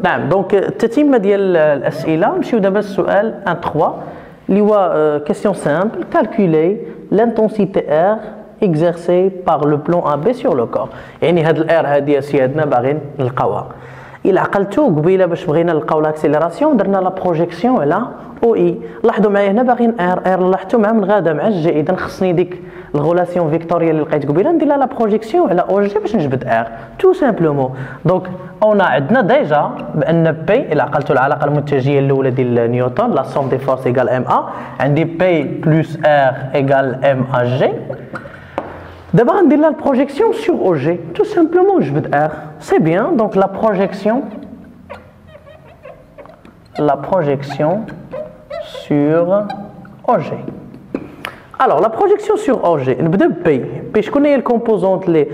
نعم دونك التتمه ديال الاسئله نمشيو دابا للسؤال 1 3 اللي هو كيسيون سامبل كالكولي l'intensité R exercée par le plan AB sur le corps. يعني هاد الار هادي سيادنا باغيين نلقاوها. الا عقلتو قبيله باش بغينا نلقاو لاكسيليراسيون درنا لا بروجيكسيون على او اي. لاحظوا معايا هنا باغيين ار لاحظتوا معاه من غادا مع الجي، اذا خصني ديك الغولاسيون فيكتوريال اللي لقيت قبيله ندير لها لا بروجيكسيون على او جي باش نجبد ار تو سامبلومون. دونك اون عندنا ديجا بان بي الا عقلتوا العلاقه المتجهه الاولى ديال نيوتن لا سوم دي فورس ايغال ام ا، عندي بي بلس ار ايغال ام ا جي. D'abord, on dit la projection sur OG. Tout simplement, je veux R. C'est bien. Donc, la projection sur OG. Alors, la projection sur OG. On va P. P, je connais les composantes, les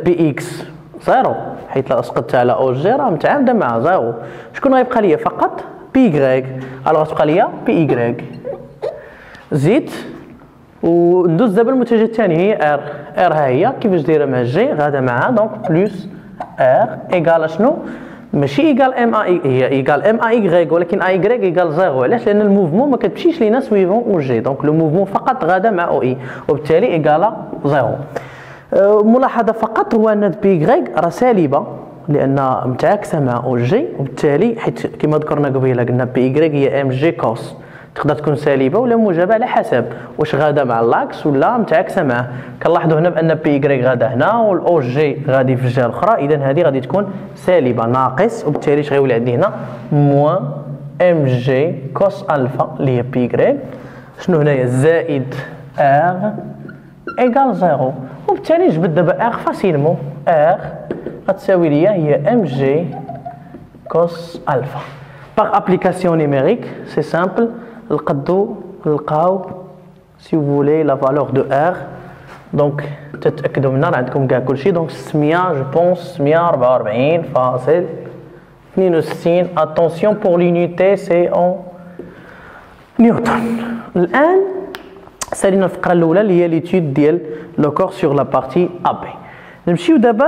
PX 0. حيث لا اسقطت على OG راه متعامده مع 0. شكون غيبقى ليا فقط PY. alors تبقى ليا PY. زيد وندوز دابا المتجه الثاني هي ار. ار ها هي كيفاش دايره مع جي غادا معها دونك بلس ار ايكال شنو؟ ماشي ايكال ام ا، هي ايكال ام ا اي ولكن اي ايكغيك ايكال زيرو. علاش؟ لان الموفمون ما كتمشيش لينا سويفون او جي، دونك لو موفمون فقط غادا مع او اي وبالتالي ايكال زيرو. ملاحظه فقط هو ان بي ايكغيك راه سالبه لان متعاكسه مع او جي، وبالتالي حيت كما ذكرنا قبيله قلنا بي ايكغيك هي ام جي كوس، تقدر تكون سالبه ولا موجبه على حسب واش غاده مع اللاكس ولا متعاكسه معاه. كنلاحظوا هنا بان بي ايكغيك غاده هنا والاو جي غادي في الجهه الاخرى، اذا هذه غادي تكون سالبه ناقص، وبالتالي اش غيولي عندي هنا موان ام جي كوس الفا اللي هي بي ايكغيك شنو هنايا زائد ار ايكال زيرو. وبالتالي نجبد دابا ار فاسيلمون، ار غتساوي ليا هي ام جي كوس الفا. باغ ابليكاسيون نيميريك سي سامبل نلقاو سي فولي لا فالور دو ار. دونك تتاكدوا من راه عندكم كاع كلشي. دونك 600 جو بونس 644.62. اتونسيون بور لونيتي سي اون نيوتن. الان سالينا الفقره الاولى اللي هي ليتود ديال لو كور سور لا بارتي ا بي. نمشيو دابا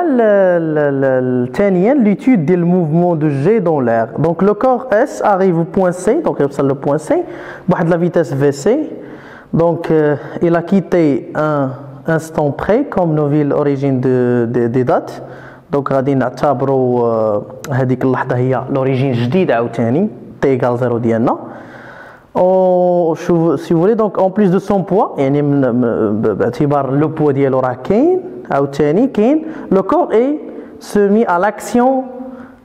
ثانيا ليتود ديال الموفمون دو جي دون لير. دونك لو كور اس اريف au point C، دونك يوصل لو بوين سي بواحد لا فيتاس في سي. دونك il a quitté un instant près comme nous vit l'origine des dates. دونك غادي نعتبروا هذيك اللحظه هي لوريجين جديد عاوتاني t égale 0 ديالنا. si vous voulez donc en plus de son poids يعني باعتبار لو بوا ديالو راه كاين عاوتاني كاين لو كور اي سومي à l'action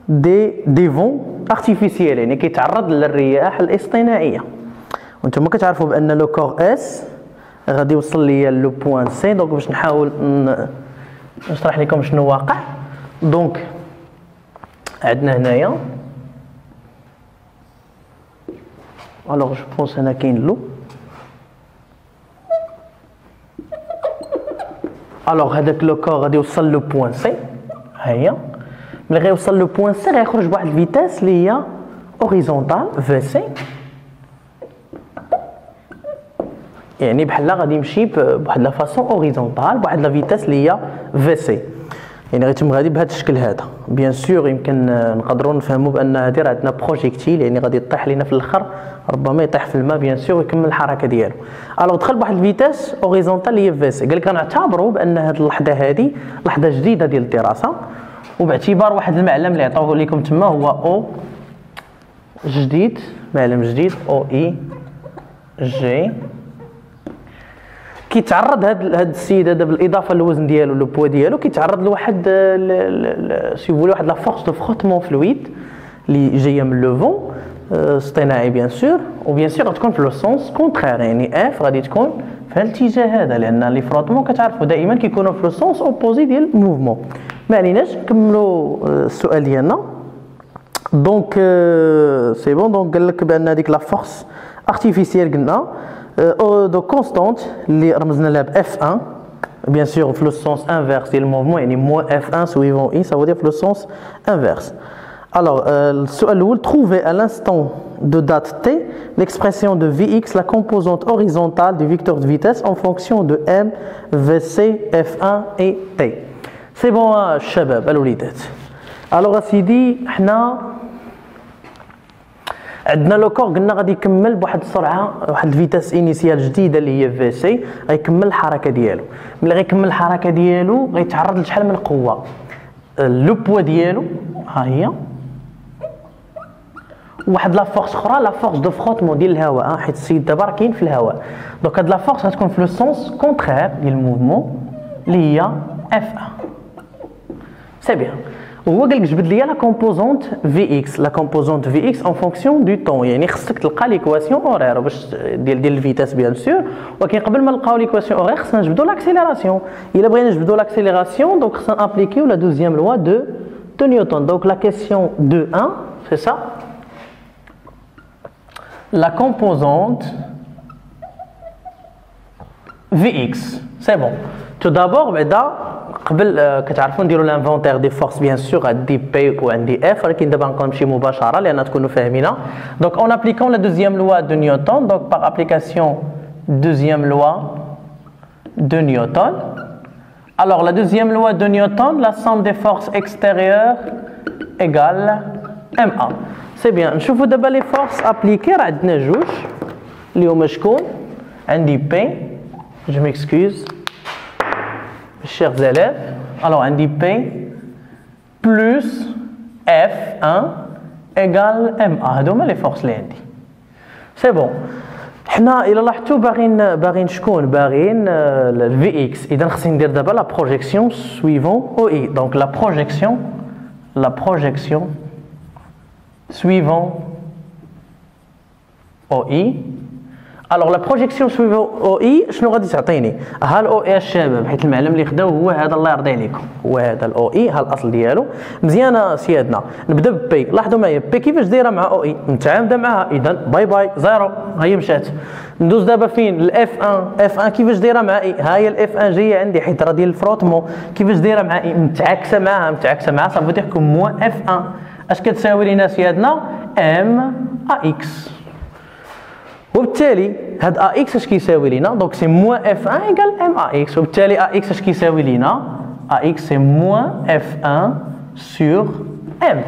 des vents artificiels يعني كيتعرض للرياح الاصطناعيه. وانتم كتعرفوا بان لو كور اس غادي يوصل ليا لو بوين سي. دونك باش نحاول نشرح لكم شنو واقع. دونك عندنا هنايا alors je pense هنا كاين لو. alors هذاك لو كور غادي يوصل لو بوين سي ها هي. ملي غيوصل لو بوين سي غيخرج بواحد الفيتاس اللي هي اوريزونتال في سي، يعني بحال غادي يمشي بواحد لا فاصون اوريزونتال بواحد لا فيتاس اللي هي في سي، يعني غيتم غادي بهذا الشكل هذا. بيان سور يمكن نقدروا نفهموا بان هذه راه عندنا بروجيكتيل يعني غادي يطيح لينا في الاخر، ربما يطيح في الماء بيان سور ويكمل الحركه ديالو. الوغ دخل بواحد الفيتاس اوريزونتال اللي هي في سي. قال لك غنعتبروا بان هذه اللحظه هذه لحظه جديده ديال الدراسه، وباعتبار واحد المعلم اللي عطاوه لكم تما هو او جديد، معلم جديد او اي جي. كيتعرض هذا السيد هذا بالاضافه للوزن ديالو لو بوا ديالو كيتعرض لواحد سي فولي واحد لا فورس دو فروتمون فلويد اللي جايه من لو فون اصطناعي بيان سور، وبيان سور غتكون في لو سونس كونترير يعني اف غادي تكون في الاتجاه هذا، لان لي فروتمون كتعرفوا دائما كيكونوا في لو سونس اوبوزي ديال الموفمون. ما عليناش نكملوا السؤال ديالنا. دونك سي بون. دونك قال لك بان هذيك لا فورس ارتيفيسيال قلنا دو كونستانت اللي رمزنا لها ب F1 bien sûr في le sens inverse ديال الموفمون يعني moins F1 suivant I ça veut dire في le sens inverse. Alors السؤال الأول trouver à l'instant de date T l'expression de Vx la composante horizontale du vecteur de vitesse en fonction de M, Vc, F1 et T. C'est bon الشباب الوليدات. Alors سيدي حنا عندنا لو كور قلنا غادي يكمل بواحد السرعه واحد الفيتاس انيسيال جديده اللي هي في سي غيكمل الحركه ديالو. ملي غيكمل الحركه ديالو غيتعرض لشحال من قوه لو بوا ديالو ها هي واحد لا فورس اخرى لا فورس دو فروتمون ديال الهواء حيت السيد دابا راه كاين في الهواء. دونك هاد لا فورس غتكون في لو سونس كونترير ديال الموفمون اللي هي اف 1 سي بيان. وهو قال لك جبد لي لا كومبوزونت في اكس لا كومبوزونت في اكس اون فونكسيون دو طون يعني خصك تلقى ليكواسيون اورير باش ديال الفيتاس بيان سور. ولكن قبل ما نلقاو ليكواسيون اورير خصنا نجبدو لاكسيليراسيون. الا بغينا نجبدو لاكسيليراسيون دونك خصنا ابليكيو لا دوزيام لوا دو نيوتن. دونك لا كيسيون دو 1 سي سا la composante Vx. C'est bon. Tout d'abord, قبل كتعرفوا نديروا l'inventaire des forces bien sûr عندي P وعندي F ولكن دابا نبقاو نمشي مباشرة لأن تكونوا فاهمينها. Donc en appliquant la deuxième loi de Newton, donc par application deuxième loi de Newton. Alors la deuxième loi de Newton, la somme des forces extérieures égale MA. C'est bien. نشوفوا دابا لي فورس ابليكي راه عندنا جوج اللي هما شكون عندي بي جو ميكسكوز chers élèves. Alors عندي بي بلس اف 1 ايغال ام ا هادو هما لي فورس اللي عندي سي بون. حنا الا لاحظتوا باغيين شكون باغيين الفي اكس. اذا خصني ندير دابا لا بروجيكسيون سويفون او اي. دونك لا بروجيكسيون suivant OI. Alors la projection suivant OI شنو غادي تعطيني؟ ها الاو اي الشباب حيت المعلم اللي خداو هو هذا الله يرضي عليكم هو هذا الاو اي ها الاصل ديالو. مزيانه سيادنا نبدا ببي. لاحظوا معايا بي كيفاش دايره مع او اي متعامده معها. اذا باي باي زيرو ها هي مشات. ندوز دابا فين الاف 1 اف 1 كيفاش دايره مع اي ها هي الاف 1 جايه عندي حيت راه ديال الفروتمون كيفاش دايره مع اي متعاكسه معها صافي دير كوم موا اف 1 اش كتساوي لينا سيادنا ام ا اكس. وبالتالي هاد ا اكس اش كيساوي لينا دونك سي موا اف 1 ايكال ام ا اكس. وبالتالي ا اكس اش كيساوي لينا ا اكس سي موا اف 1 سور ام.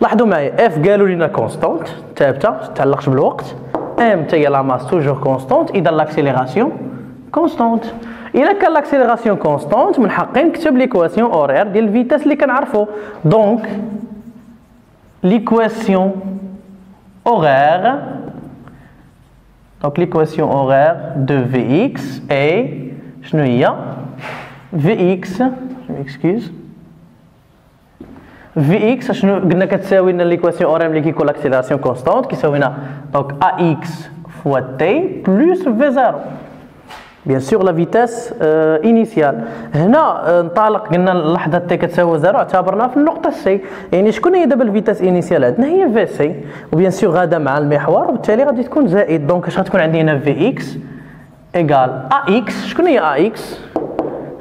لاحظوا معايا اف قالوا لينا كونستانت ثابته ما تتعلقش بالوقت. ام حتى هي لا ماس توجور كونستانت. اذا لاكسيليراسيون كونستانت. الا كان لاكسيليراسيون كونستانت من حقي نكتب ليكواسيون اورير ديال الفيتاس اللي كنعرفو. دونك l'équation horaire de Vx est شنو هي Vx je m'excuse Vx شنو قلنا كتساوي لنا l'équation horaire اللي كيكون l'accélération constante كيساوي لنا donc ax fois t plus v0 bien sûr la vitesse initiale. هنا انطلق قلنا اللحظه تي كتساوي 0 اعتبرناها في النقطه سي. يعني شكون هي دابا الفيتاس انيسيال عندنا هي في سي وبيان سور غادا مع المحور وبالتالي غادي تكون زائد. دونك اش غتكون عندي هنا في اكس ايغال ا اكس. شكون هي ا اكس؟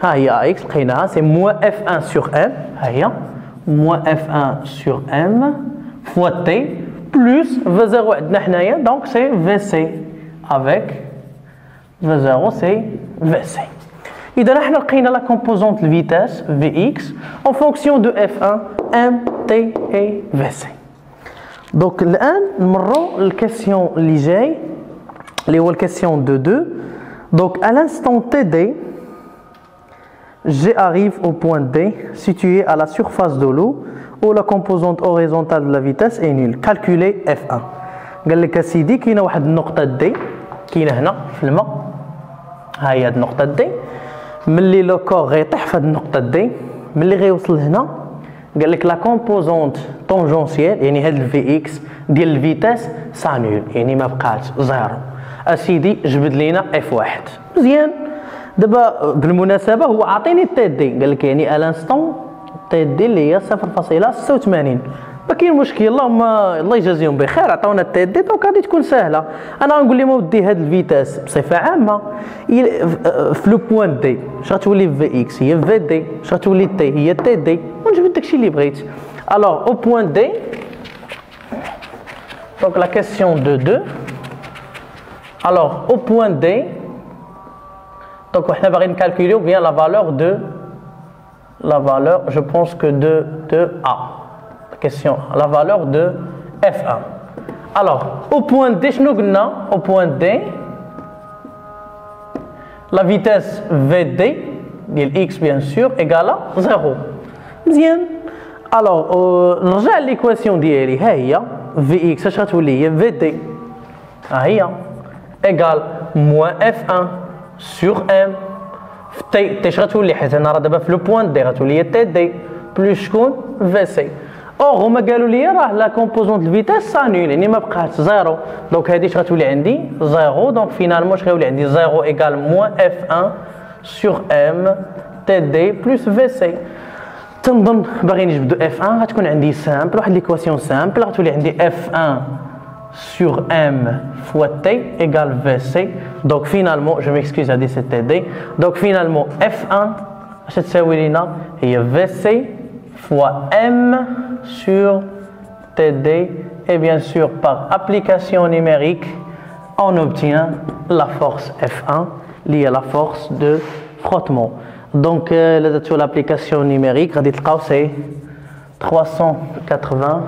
ها هي ا اكس لقيناها سي موا اف 1 سور ام ها هي موا اف 1 سور ام فوا تي بلس في 0 عندنا حنايا دونك سي في سي افيك V0 c'est Vc. إذا حنا لقينا لا كومبوزونت الفيتاس Vx en fonction de F1 M T et Vc. دونك الآن نمروا للكيسيون اللي جاي اللي هو الكيسيون دو 2. دونك à l'instant TD G arrive au point D situé à la surface de l'eau où la composante horizontale de la vitesse est nulle. Calculez F1. قال لك اسيدي كاينه واحد النقطة D كاينه هنا في الماء ها هي هاد النقطة دي. ملي لو كور غيطيح في هاد النقطة دي ملي غيوصل هنا قال لك لا كومبوزونت طونجونسيال يعني هاد الفي اكس ديال الفيتاس سا نول يعني ما بقاتش زيرو. اسيدي جبد لينا اف واحد مزيان. دابا بالمناسبة هو عاطيني التي دي قال لك يعني الانستون التي دي اللي هي 0.86 ما كاين مشكل. اللهم الله يجازيهم بخير عطاونا التي دي دونك غادي تكون سهله. انا غنقول لهم ودي هاد الفيتاس بصفه عامه في لو بوين دي اش غتولي في اكس هي في دي اش غتولي تي هي تي دي ونجبد داكشي اللي بغيت. الوغ او بوين دي دونك لا كيسيون دو 2 الوغ او بوين دي دونك حنا باغيين نكالكوليو بيان لا فالور je pense que de A. Question, la valeur de F1. Alors, au point D, شنو قلنا au point D la vitesse VD ديال x bien sûr égale à 0 مزيان. alors نرجع لليكواسيون ديالي ها هي Vx اش غتولي هي VD ها هي égale moins F1 sur M في T اش غتولي حيت انا راه دابا في لو بوين دي غتولي هي TD بلس شكون VC. اور هما قالوا لي راه لا كومبوزونت الفيتاس سا نول يعني ما بقات زيرو دونك هادي اش غتولي عندي زيرو دونك فينالمون اش غيولي عندي زيرو ايكال موان F1 سور M TD بلس VC. تنظن باغي نجبدو F1 غتكون عندي سامبل واحد ليكواسيون سامبل غتولي عندي F1 sur M fois T égale VC. Donc finalement, je m'excuse à dire c'est TD. Donc finalement, F1, اش تساوي لنا هي VC fois M sur TD. Et bien sûr, par application numérique, on obtient la force F1 liée à la force de frottement. Donc, sur l'application numérique, c'est 380,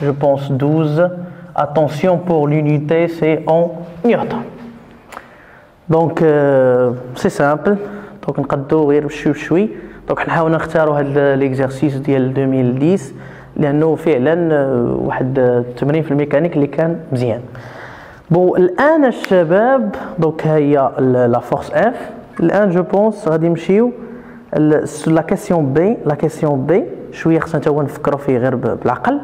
je pense 12. Attention pour l'unité, c'est en newton. Donc, c'est simple. Donc, on va دونك نحاول نختاروا هذا ليكزارسيس ديال 2010 لانه فعلا واحد التمرين في الميكانيك اللي كان مزيان. بون الان الشباب دونك هي لا فورس اف. الان جو بونس غادي نمشيو لا كيسيون بي. لا كيسيون بي شويه خصنا حتى هو نفكروا فيه غير بالعقل.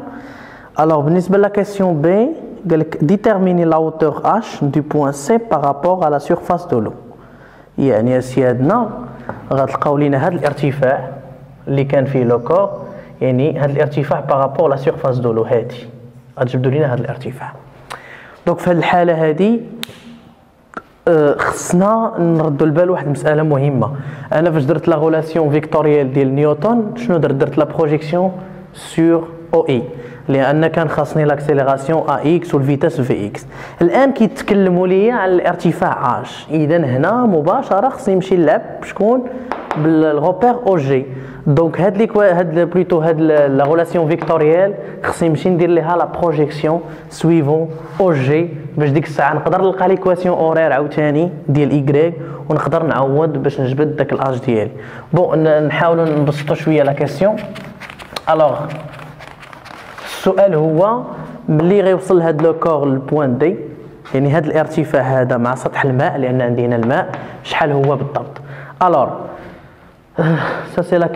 الوغ بالنسبه لا كيسيون بي قال لك ديتيرميني لا هوتور اش دو بوين سي بارابور على لا سيرفاس دو لو. يعني سيادنا غتلقاو لينا هذا الارتفاع اللي كان فيه لو كور يعني هذا الارتفاع بارابور لا سيرفاس دو لو هادي غتجبدوا لينا هذا الارتفاع. دونك في هذه الحاله هذه خصنا نردوا البال واحد المساله مهمه. انا فاش درت لا غولاسيون فيكتوريال ديال نيوتن شنو درت لا بروجيكسيون سور او اي لان كان خاصني لاكسيليراسيون ا اكس والفيتاس في اكس. الان كيتكلموا لي على الارتفاع اش اذا هنا مباشره خصني نمشي نلعب بشكون بالغوبير او جي. دونك هاد بلوتو هاد لا غولاسيون فيكتوريال خصني نمشي ندير ليها لا بروجيكسيون سويفون او جي باش ديك الساعه نقدر نلقى ليكواسيون اورير عاوتاني ديال ايكغيك ونقدر نعوض باش نجبد داك الاج ديالي. بون نحاولوا نبسطوا شويه لا كيسيون. الوغ السؤال هو ملي غيوصل هاد لو كور للبوان دي يعني هاد الارتفاع هذا مع سطح الماء لان عندي هنا الماء شحال هو بالضبط. الوغ ça c'est la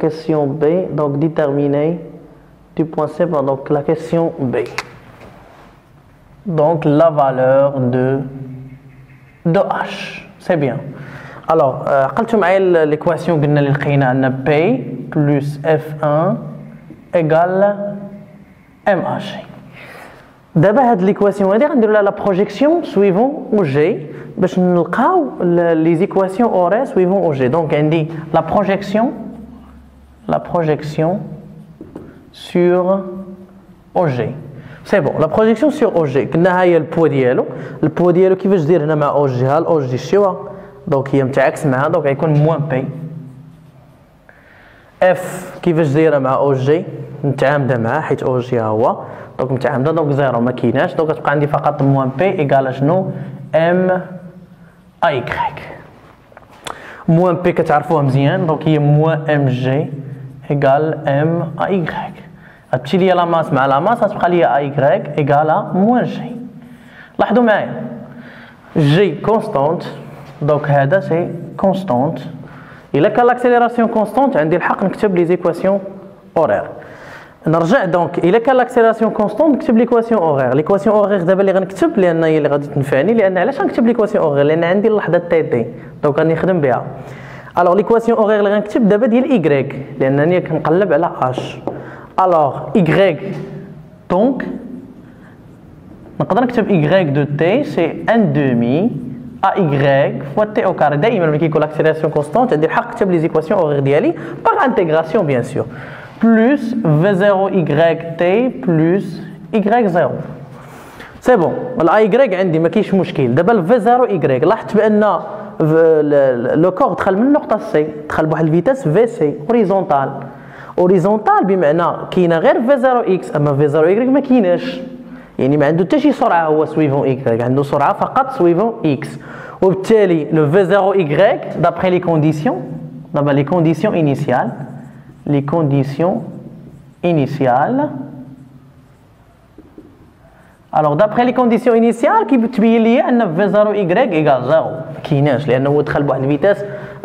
question B. Donc déterminer du point C. Donc la question B. Donc la valeur de H. C'est bien. Alors قلتوا معايا l'équation قلنا اللي لقينا عندنا P plus F1 égale MH. دابا هاد ليكواسيون هادي غنديروا لها لا بروجيكسيون سويفون او جي باش نلقاو لي زيكواسيون اوري سويفون او جي. دونك عندي لا بروجيكسيون سور او جي. سي بون لا بروجيكسيون سور او جي قلنا ها هي البوا ديالو. البوا ديالو كيفاش داير هنا مع او جي ها الاو جي شتيوها دونك هي متعاكس معها دونك غيكون موان بي. اف كيفاش دايره مع او جي متعامده معها حيت او جي ها هو دونك متعامده دونك زيرو ما كايناش دونك تبقى عندي فقط موان بي ايكال شنو ام اي كريك. موان بي كتعرفوها مزيان دونك هي موان ام جي ايكال ام اي كريك. غتمشي ليا لا ماس مع لا ماس غتبقى ليا اي كريك ايكال موان جي. لاحظوا معايا جي كونستانت دونك هذا سي كونستانت. الا كان لاكسيليراسيون كونستانت عندي الحق نكتب لي زيكواسيون اورير. نرجع دونك الا كان لاكسيليراسيون كونستانت نكتب ليكواسيون اورير. ليكواسيون اورير دابا اللي غنكتب لان هي اللي غادي تنفعني لان علاش غنكتب ليكواسيون اورير لان عندي اللحظه تي دي دونك غادي نخدم بها. الوغ ليكواسيون اورير اللي غنكتب دابا ديال ايكغيك لانني كنقلب على اش. الوغ ايكغيك دونك نقدر نكتب ايكغيك دو تي سي ان دومي ا ايكغيك فوا تي او كاري. دائما ملي كيكون لاكسيليراسيون كونستانت عندي الحق نكتب لي زيكواسيون اورير ديالي باغ انتيغراسيون بيان سور plus V0YT plus Y0. سي بون الاي عندي ما كاينش مشكل. دابا الفي 0 Y لاحظت بان لو كور دخل من النقطه سي دخل بواحد الفيتاس في سي هوريزونتال اوريزونتال بمعنى كاينه غير في 0 اكس، اما في 0 اي ما كايناش، يعني ما عنده حتى شي سرعه هو سويفون ايكغيك، عنده سرعه فقط سويفون اكس. وبالتالي لو في 0 ايكغيك دابري لي كونديسيون، دابا لي كونديسيون انيسيال، لي كونديسيون انيسيال. الوغ دابخي لي كونديسيون انيسيال كيتبين لي ان في 0 ايكغيك ايكال 0 ما كايناش، لانه هو دخل بواحد الفيتاس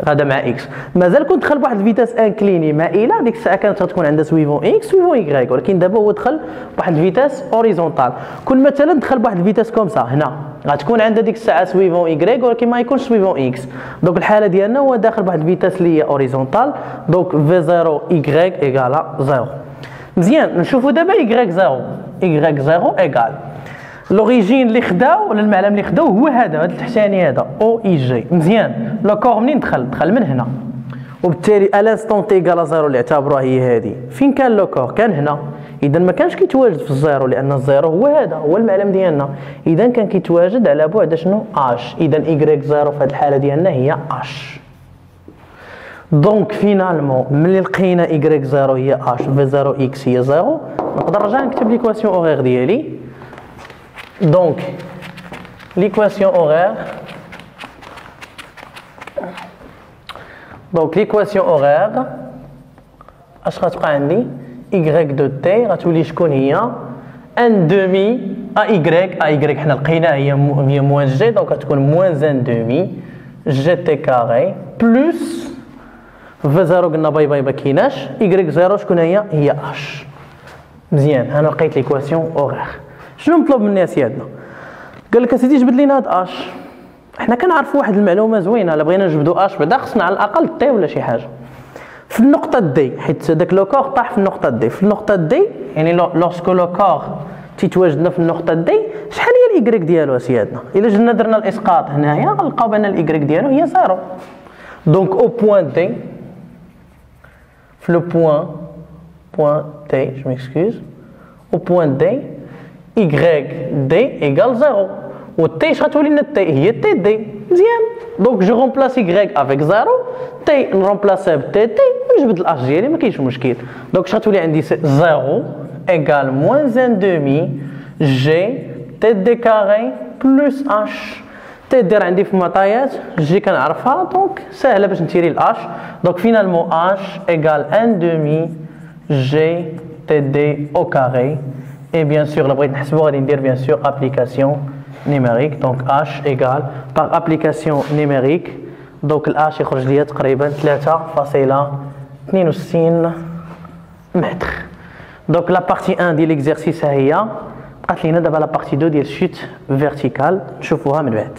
غادا مع اكس. مازال كنت دخل بواحد الفيتاس انكليني مائله، ديك الساعه كانت غتكون عندها سويفون اكس سويفون ايكغيك، ولكن دابا هو دخل بواحد الفيتاس اوريزونتال. كون مثلا دخل بواحد الفيتاس كومسا هنا غتكون عندها ديك الساعه سويفون ايكغيك ولكن ما يكونش سويفون اكس. دونك الحاله ديالنا هو داخل بواحد الفيتاس اللي هي اوريزونتال، دونك في 0 ايكغيك ايكال 0. مزيان نشوفوا دابا ايكغيك 0 ايكغيك 0 ايكال لوريجين اللي خداو ولا المعلم اللي خداو هو هذا التحتاني هذا او اي جي. مزيان لو كور منين دخل من هنا، وبالتالي الانستون تي ايكال 0 اللي اعتبروها هي هذه. فين كان لو كور؟ كان هنا، اذا ما كانش كيتواجد في الزيرو لان الزيرو هو هذا هو المعلم ديالنا، اذا كان كيتواجد على بعد شنو اش، اذا ايكغيك 0 في هذه الحاله ديالنا هي اش. دونك فينالمون ملي لقينا ايكغيك 0 هي اش في 0 اكس هي 0، نقدر نرجع نكتب ليكواسيون اورير ديالي. Donc, l'équation horaire. Donc, l'équation horaire. اش غتبقى عندي y دو تي غتولي شكون هي ان دومي ا y حنا لقيناها هي موان جي، دونك غتكون موان ان دومي جي تي كاري بلس في 0 قلنا باي باي ما كايناش y 0 شكون هي اش. مزيان انا لقيت ليكواسيون اورير. شنو مطلوب مني سيادنا؟ قال لك اسيدي جبد لينا هاد اش. حنا كنعرفوا واحد المعلومه زوينه، الا بغينا نجبدوا اش بعدا خصنا على الاقل تي ولا شي حاجه في النقطه دي، حيت داك لو كور طاح في النقطه دي. في النقطه دي يعني لورسكو لو كور تيتواجدنا في النقطه دي، شحال هي الايكغيك ديالو سيادنا؟ الا جينا درنا الاسقاط هنايا غنلقاو بان الايكغيك ديالو هي 0. دونك او بوين دي، في لو بوين دي جو ميكسكوز، او بوين دي y d égale 0 و t اش غتولي لنا t هي t d. مزيان دونك جو رومبلاس y افيك 0 t نرومبلاسيها ب t t ونجبد الاش ديالي ما كاينش مشكل. دونك اش غتولي عندي 0 égale moins 1 demi g t d carré plus h. t دير عندي في المعطيات جي كنعرفها دونك ساهله باش نتيري الاش. دونك فينالمون h égale 1 demi g t d au carré. Et bien sûr, la bride نحسبو غادي ندير bien sûr application numérique. Donc h égale par application numérique. Donc h يخرج ليا تقريبا 3.62 متر. Donc la partie 1 ديال l'exercice ها هي، بقات لينا دابا la partie 2 ديال chute verticale نشوفوها من بعد.